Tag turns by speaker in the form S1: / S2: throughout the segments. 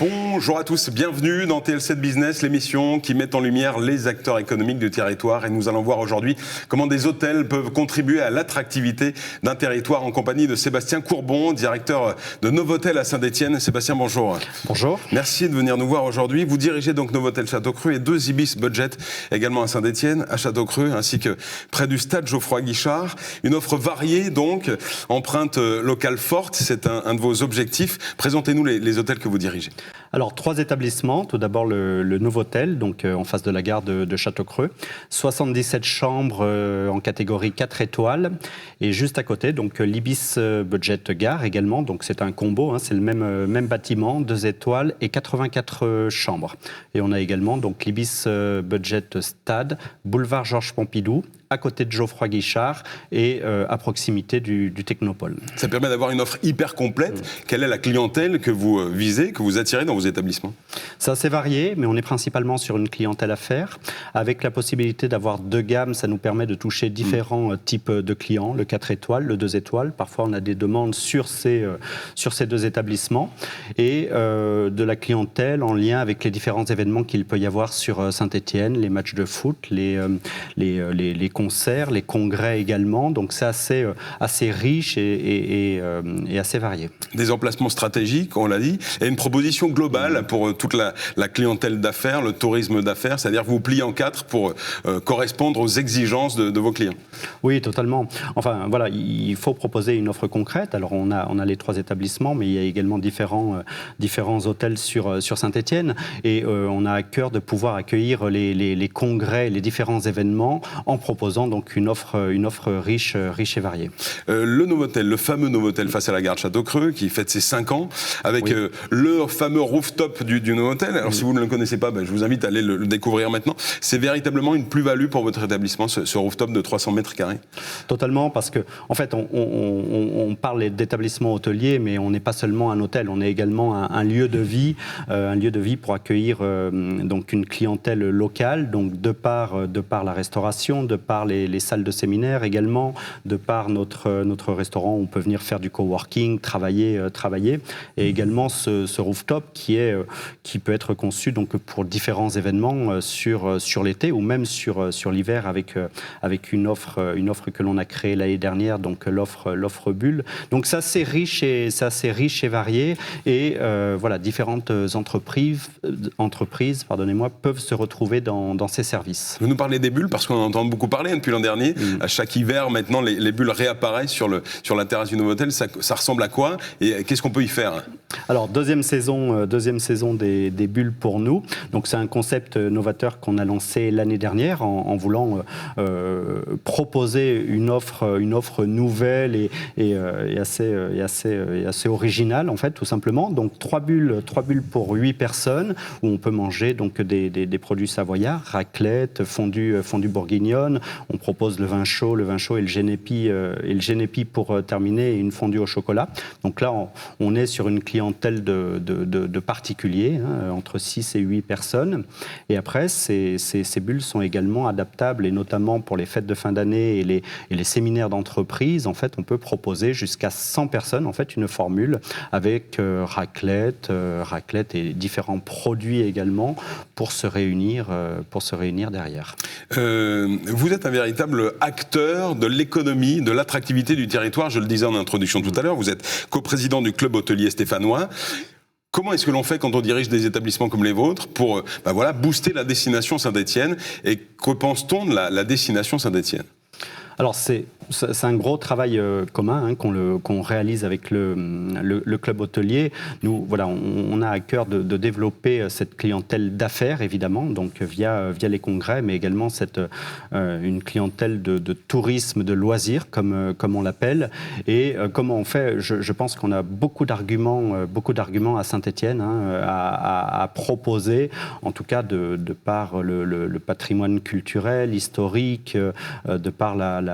S1: Bonjour à tous, bienvenue dans TLC Business, l'émission qui met en lumière les acteurs économiques du territoire. Et nous allons voir aujourd'hui comment des hôtels peuvent contribuer à l'attractivité d'un territoire en compagnie de Sébastien Courbon, directeur de Novotel à Saint-Étienne. Sébastien, bonjour.
S2: Bonjour.
S1: Merci de venir nous voir aujourd'hui. Vous dirigez donc Novotel Château-Creux et 2 Ibis Budget également à Saint-Étienne, à Château-Creux, ainsi que près du stade Geoffroy-Guichard. Une offre variée donc, empreinte locale forte, c'est un de vos objectifs. Présentez-nous les hôtels que vous dirigez.
S2: Alors, 3 établissements. Tout d'abord, le Novotel, donc en face de la gare de Château-Creux. 77 chambres en catégorie 4 étoiles. Et juste à côté, donc l'Ibis Budget Gare également. Donc, c'est un combo, c'est le même bâtiment, 2 étoiles et 84 chambres. Et on a également donc l'Ibis Budget Stade, boulevard Georges Pompidou, à côté de Geoffroy-Guichard et à proximité du Technopole.
S1: Ça permet d'avoir une offre hyper complète. Quelle est la clientèle que vous visez, que vous attirez dans vos établissements ?
S2: C'est assez varié, mais on est principalement sur une clientèle affaires. Avec la possibilité d'avoir 2 gammes, ça nous permet de toucher différents types de clients. Le 4 étoiles, le 2 étoiles. Parfois, on a des demandes sur ces 2 établissements. Et de la clientèle en lien avec les différents événements qu'il peut y avoir sur Saint-Étienne, les matchs de foot, les concerts, les congrès également. Donc c'est assez riche et assez varié.
S1: Des emplacements stratégiques, on l'a dit, et une proposition globale pour toute la clientèle d'affaires, le tourisme d'affaires, c'est-à-dire que vous pliez en 4 pour correspondre aux exigences de vos clients.
S2: Oui, totalement. Enfin, voilà, il faut proposer une offre concrète. Alors, on a les 3 établissements, mais il y a également différents hôtels sur Saint-Étienne. Et on a à cœur de pouvoir accueillir les congrès, les différents événements en proposant donc une offre riche et variée.
S1: Le Novotel, le fameux Novotel face à la gare de Château-Creux, qui fête ses 5 ans, avec le fameux rooftop du Novotel. Alors si vous ne le connaissez pas, je vous invite à aller le découvrir maintenant. C'est véritablement une plus-value pour votre établissement, ce rooftop de 300 mètres carrés.
S2: Totalement, parce que en fait, on parle d'établissement hôtelier, mais on n'est pas seulement un hôtel, on est également un lieu de vie pour accueillir donc une clientèle locale, donc de par la restauration, de par les salles de séminaire également, de par notre restaurant où on peut venir faire du coworking, travailler, et également ce rooftop qui peut être conçu donc pour différents événements sur l'été ou même sur l'hiver avec une offre que l'on a créée l'année dernière, donc l'offre Bulle. Donc c'est assez riche et varié, et voilà, différentes entreprises peuvent se retrouver dans ces services.
S1: Vous nous parlez des bulles parce qu'on en entend beaucoup parler depuis l'an dernier. À chaque hiver, maintenant, les bulles réapparaissent sur la terrasse du Novotel. Ça ressemble à quoi et qu'est-ce qu'on peut y faire ?
S2: Alors, deuxième saison des bulles pour nous. Donc, c'est un concept novateur qu'on a lancé l'année dernière en voulant proposer une offre nouvelle et assez originale, en fait, tout simplement. Donc, 3 bulles pour 8 personnes, où on peut manger donc des produits savoyards, raclette, fondue bourguignonne. On propose le vin chaud et le génépi pour terminer, et une fondue au chocolat. Donc là, on est sur une clientèle de particuliers, entre 6 et 8 personnes. Et après, ces bulles sont également adaptables, et notamment pour les fêtes de fin d'année et les séminaires d'entreprise. En fait, on peut proposer jusqu'à 100 personnes, en fait, une formule avec raclette et différents produits également pour se réunir derrière.
S1: Vous êtes un véritable acteur de l'économie, de l'attractivité du territoire. Je le disais en introduction tout à l'heure, vous êtes coprésident du club hôtelier stéphanois. Comment est-ce que l'on fait quand on dirige des établissements comme les vôtres pour booster la destination Saint-Étienne ? Et que pense-t-on de la destination Saint-Étienne ?
S2: Alors c'est un gros travail commun qu'on réalise avec le club hôtelier. Nous, voilà, on a à cœur de développer cette clientèle d'affaires, évidemment, donc via les congrès, mais également une clientèle de tourisme, de loisirs, comme on l'appelle. Et comment on fait ? Je pense qu'on a beaucoup d'arguments à Saint-Étienne à proposer, en tout cas de par le patrimoine culturel, historique, de par la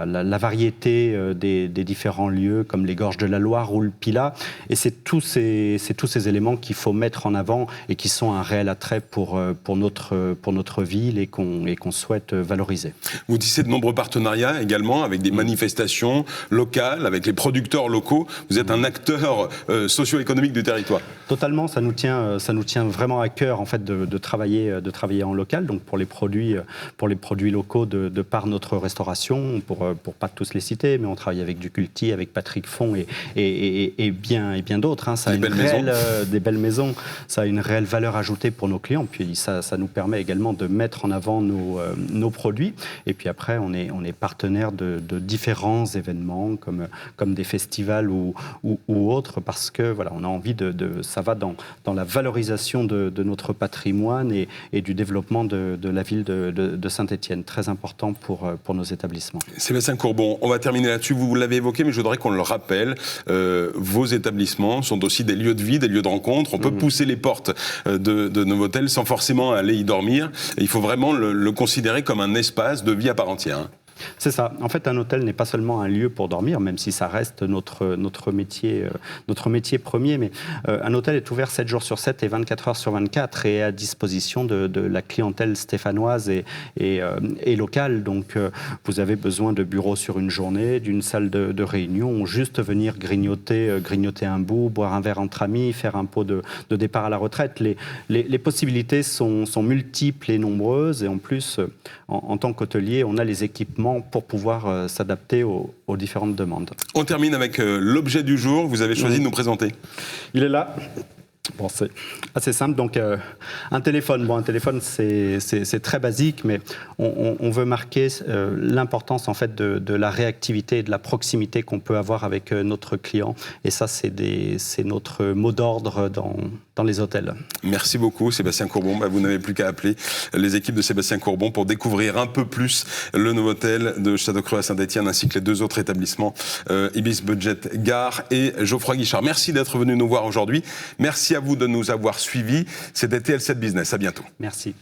S2: la variété des différents lieux, comme les Gorges de la Loire ou le Pilat. Et c'est tous ces éléments qu'il faut mettre en avant et qui sont un réel attrait pour notre ville et qu'on souhaite valoriser.
S1: Vous tissez de nombreux partenariats également avec des manifestations locales, avec les producteurs locaux. Vous êtes un acteur socio-économique du territoire.
S2: Totalement, ça nous tient vraiment à cœur en fait de travailler en local. Donc pour les produits locaux de par notre restauration, pour pas tous les citer, mais on travaille avec du Culti, avec Patrick Font et bien d'autres. Hein. Ça a des belles maisons. Ça a une réelle valeur ajoutée pour nos clients. Puis ça nous permet également de mettre en avant nos produits. Et puis après, on est partenaire de différents événements comme des festivals ou autres, parce que voilà, on a envie ça va dans la valorisation de notre patrimoine et du développement de la ville de Saint-Étienne. Très important pour nos établissements.
S1: Sébastien Courbon, on va terminer là-dessus. Vous l'avez évoqué, mais je voudrais qu'on le rappelle. Vos établissements sont aussi des lieux de vie, des lieux de rencontre. On peut pousser les portes de Novotel sans forcément aller y dormir. Il faut vraiment le considérer comme un espace de vie à part entière. Hein.
S2: C'est ça. En fait, un hôtel n'est pas seulement un lieu pour dormir, même si ça reste notre métier premier, mais un hôtel est ouvert 7 jours sur 7 et 24 heures sur 24 et est à disposition de la clientèle stéphanoise et locale. Donc, vous avez besoin de bureaux sur une journée, d'une salle de réunion, ou juste venir grignoter un bout, boire un verre entre amis, faire un pot de départ à la retraite. Les possibilités sont multiples et nombreuses, et en plus, en tant qu'hôtelier, on a les équipements pour pouvoir s'adapter aux différentes demandes.
S1: On termine avec l'objet du jour. Vous avez choisi de nous présenter.
S2: Il est là. Bon, c'est assez simple. Donc, un téléphone. Bon, un téléphone, c'est très basique, mais on veut marquer l'importance en fait de la réactivité et de la proximité qu'on peut avoir avec notre client. Et ça, c'est notre mot d'ordre dans les hôtels.
S1: Merci beaucoup, Sébastien Courbon. Vous n'avez plus qu'à appeler les équipes de Sébastien Courbon pour découvrir un peu plus le Novotel de Châteaucreux à Saint-Étienne, ainsi que les deux autres établissements, Ibis Budget Gare et Geoffroy Guichard. Merci d'être venu nous voir aujourd'hui. Merci à vous de nous avoir suivis. C'était TL7 Business. À bientôt.
S2: Merci.